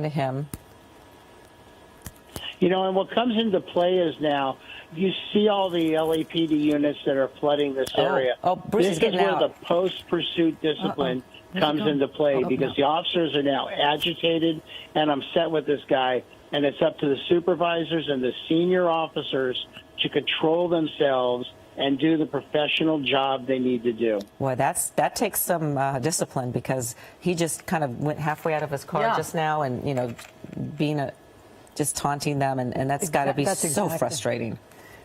to him. You know, and what comes into play is now you see all the LAPD units that are flooding this area. Bruce this is getting where out. the post-pursuit discipline comes into play because the officers are now agitated and upset with this guy, and it's up to the supervisors and the senior officers to control themselves and do the professional job they need to do. Boy, that takes some discipline, because he just kind of went halfway out of his car just now, and being just taunting them, and that's got to be so frustrating.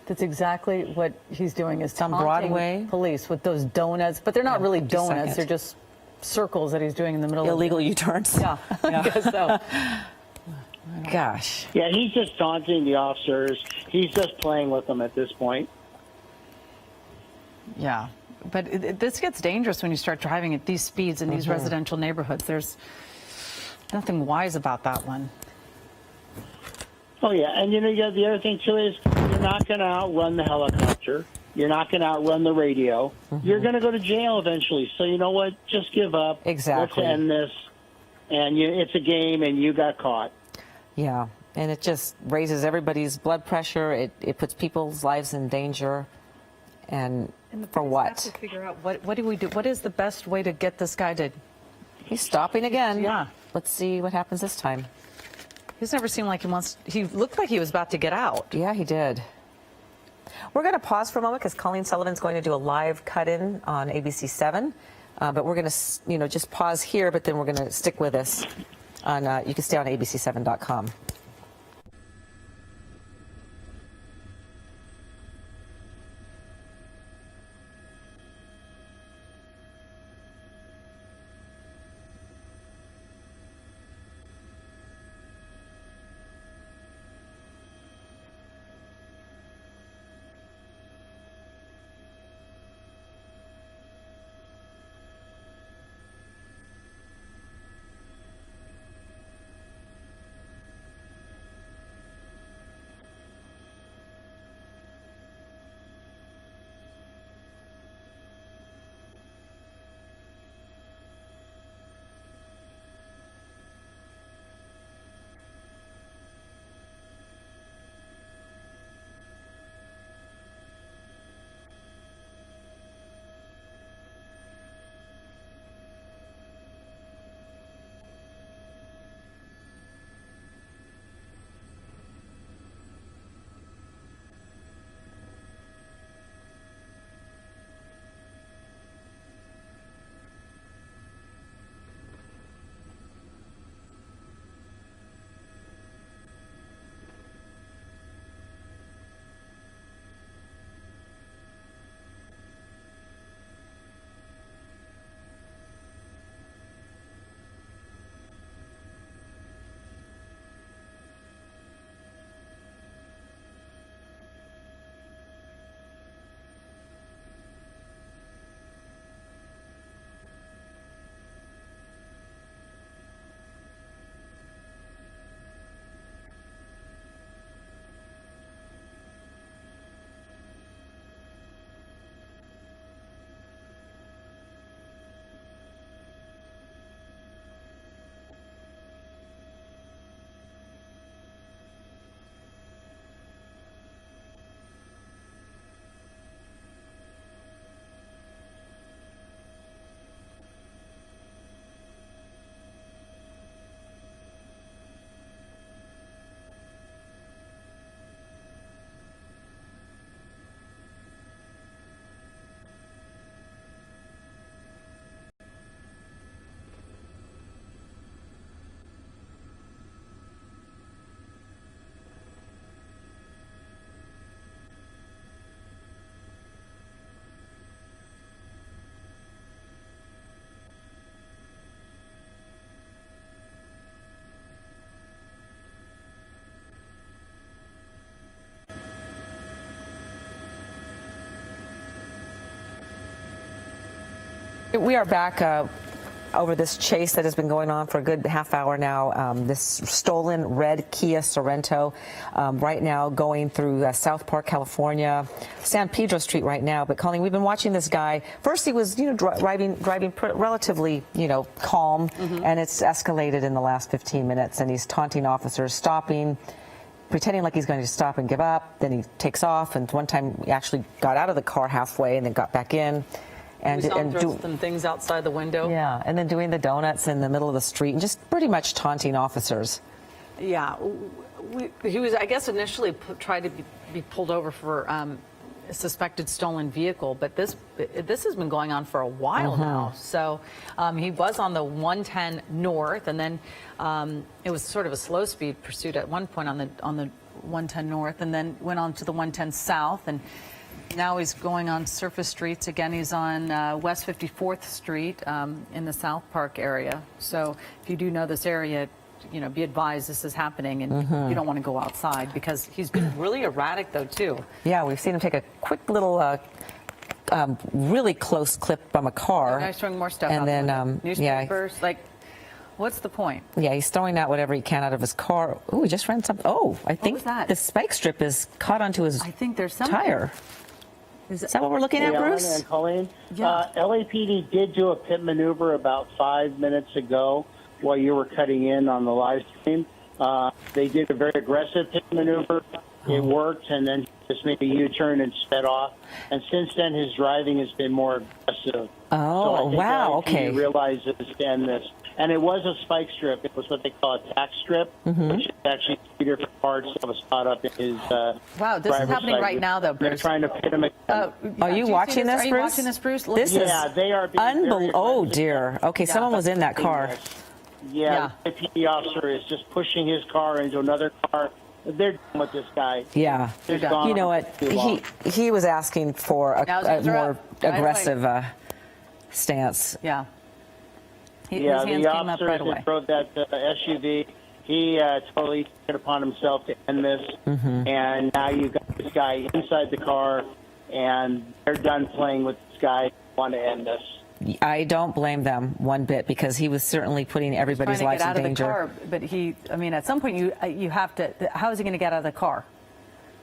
That's exactly what he's doing, is on taunting Broadway police with those donuts, but they're not really donuts. They're just circles that he's doing in the middle illegal U-turns. Yeah, I guess so. Gosh. Yeah, he's just taunting the officers. He's just playing with them at this point. Yeah, but this gets dangerous when you start driving at these speeds in these residential neighborhoods. There's nothing wise about that one. Oh, yeah, and the other thing, too, is you're not going to outrun the helicopter. You're not going to outrun the radio. You're going to go to jail eventually. So you know what? Just give up. Exactly. Let's end this. And it's a game, and you got caught. Yeah, and it just raises everybody's blood pressure. It puts people's lives in danger. And for what? Have to figure out what do we do? What is the best way to get this guy to? He's stopping again. Yeah. Let's see what happens this time. He's never seemed like he wants. He looked like he was about to get out. Yeah, he did. We're going to pause for a moment because Colleen Sullivan's going to do a live cut-in on ABC7. But we're going to, just pause here. But then we're going to stick with us. You can stay on ABC7.com. We are back. over this chase that has been going on for a good half hour now. This stolen red Kia Sorento, right now going through South Park, California, San Pedro Street right now. But Colleen, we've been watching this guy. First, he was, driving relatively, calm, and it's escalated in the last 15 minutes. And he's taunting officers, stopping, pretending like he's going to stop and give up. Then he takes off, and one time he actually got out of the car halfway and then got back in. And throw some things outside the window. Yeah, and then doing the donuts in the middle of the street and just pretty much taunting officers. Yeah, he was, I guess, initially tried to be pulled over for a suspected stolen vehicle, but this has been going on for a while now. So he was on the 110 north, and then it was sort of a slow speed pursuit at one point on the 110 north, and then went on to the 110 south, and now he's going on surface streets. Again, he's on West 54th Street in the South Park area. So if you do know this area, be advised this is happening, and you don't want to go outside, because he's been really erratic, though, too. Yeah, we've seen him take a quick little, really close clip from a car. Now he's throwing more stuff and out then, newspapers, what's the point? Yeah, he's throwing out whatever he can out of his car. Oh, he just ran something. Oh, I think the spike strip is caught onto his tire. Is that what we're looking at, Bruce? And Colleen, Yeah. LAPD did do a pit maneuver about 5 minutes ago while you were cutting in on the live stream. They did a very aggressive pit maneuver. It worked, and then he just made a U-turn and sped off. And since then, his driving has been more aggressive. Oh, so I think wow, LAPD okay. realizes and this. And it was a spike strip. It was what they call a tack strip, which is actually 2 different parts of a spot up in his Wow, this is happening right now, though, Bruce. They're trying to pit him again. Are you watching this, Are you Bruce? watching this, Bruce? This Yeah, is they are being very oh, aggressive. dear. Okay, someone was in that car. Yeah, the PD officer is just pushing his car into another car. They're done with this guy. Yeah. They're gone You know what? too long. He was asking for Now his a hands are more up. Right away. aggressive stance. Yeah. His Yeah, hands the came up officer right that away. drove that SUV, he totally took it upon himself to end this. And now you've got this guy inside the car, and they're done playing with this guy. Want to end this. I don't blame them one bit, because he was certainly putting everybody's Trying to lives get in out of the danger. car, but at some point you have to. How is he going to get out of the car?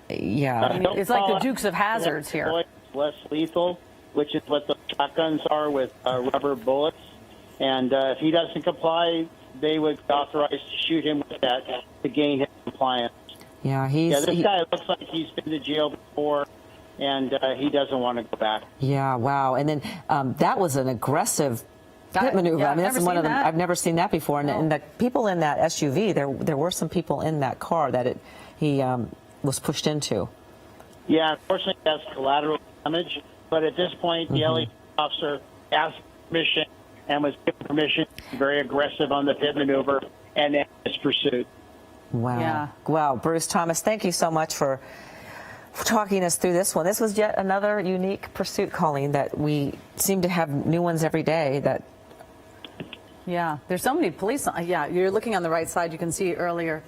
Yeah. It's like the Dukes of Hazzards here. Less lethal, which is what the shotguns are with rubber bullets. And if he doesn't comply, they would authorize to shoot him with that to gain his compliance. Yeah, This guy looks like he's been to jail before, and he doesn't want to go back. Yeah, wow. And then that was an aggressive pit maneuver. Yeah, I mean, that's I've one never of them. seen that. I've never seen that before. And the people in that SUV, there were some people in that car that he was pushed into. Yeah, unfortunately, that's collateral damage. But at this point, the LA officer asked permission and was given permission to be very aggressive on the pit maneuver and end his pursuit. Wow. Yeah. Wow. Bruce Thomas, thank you so much for talking us through this one. This was yet another unique pursuit, Colleen, that we seem to have new ones every day. Yeah, there's so many police. Yeah, you're looking on the right side. You can see earlier.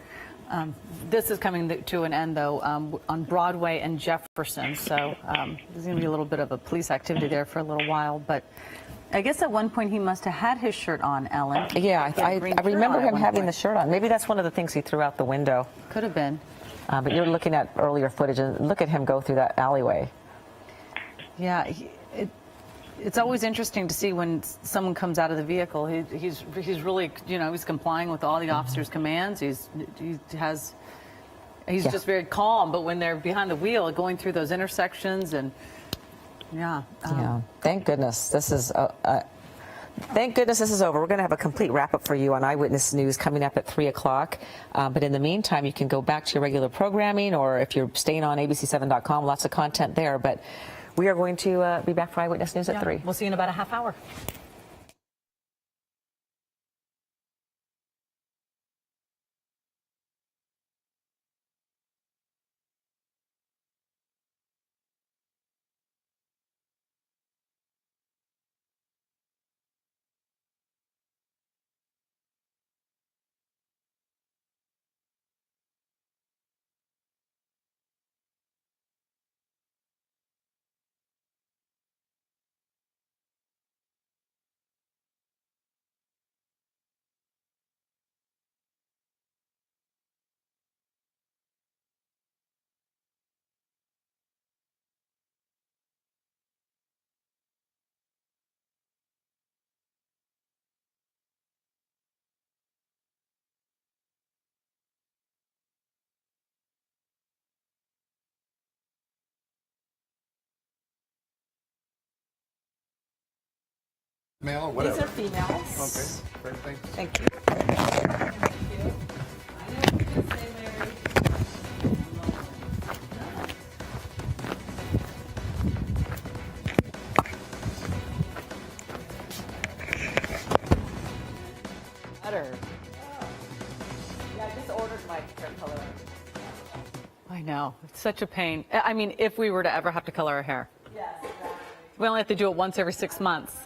This is coming to an end, though, on Broadway and Jefferson. So there's going to be a little bit of a police activity there for a little while. But I guess at one point he must have had his shirt on, Ellen. Yeah, He had a green I shirt remember on at him one having point. the shirt on. Maybe that's one of the things he threw out the window. Could have been. But you're looking at earlier footage, and look at him go through that alleyway. Yeah, it's always interesting to see when someone comes out of the vehicle. He's really, he's complying with all the officer's commands. He's just very calm. But when they're behind the wheel, going through those intersections, and yeah. Thank goodness this is. Thank goodness this is over. We're going to have a complete wrap-up for you on Eyewitness News coming up at 3 o'clock. But in the meantime, you can go back to your regular programming, or if you're staying on abc7.com, lots of content there. But we are going to be back for Eyewitness News at 3. We'll see you in about a half hour. Male or These whatever. are females. Okay, great, thanks. Thank you. Better. Yeah, I just ordered my hair color. I know. It's such a pain. I mean, if we were to ever have to color our hair. Yes, exactly. We only have to do it once every 6 months.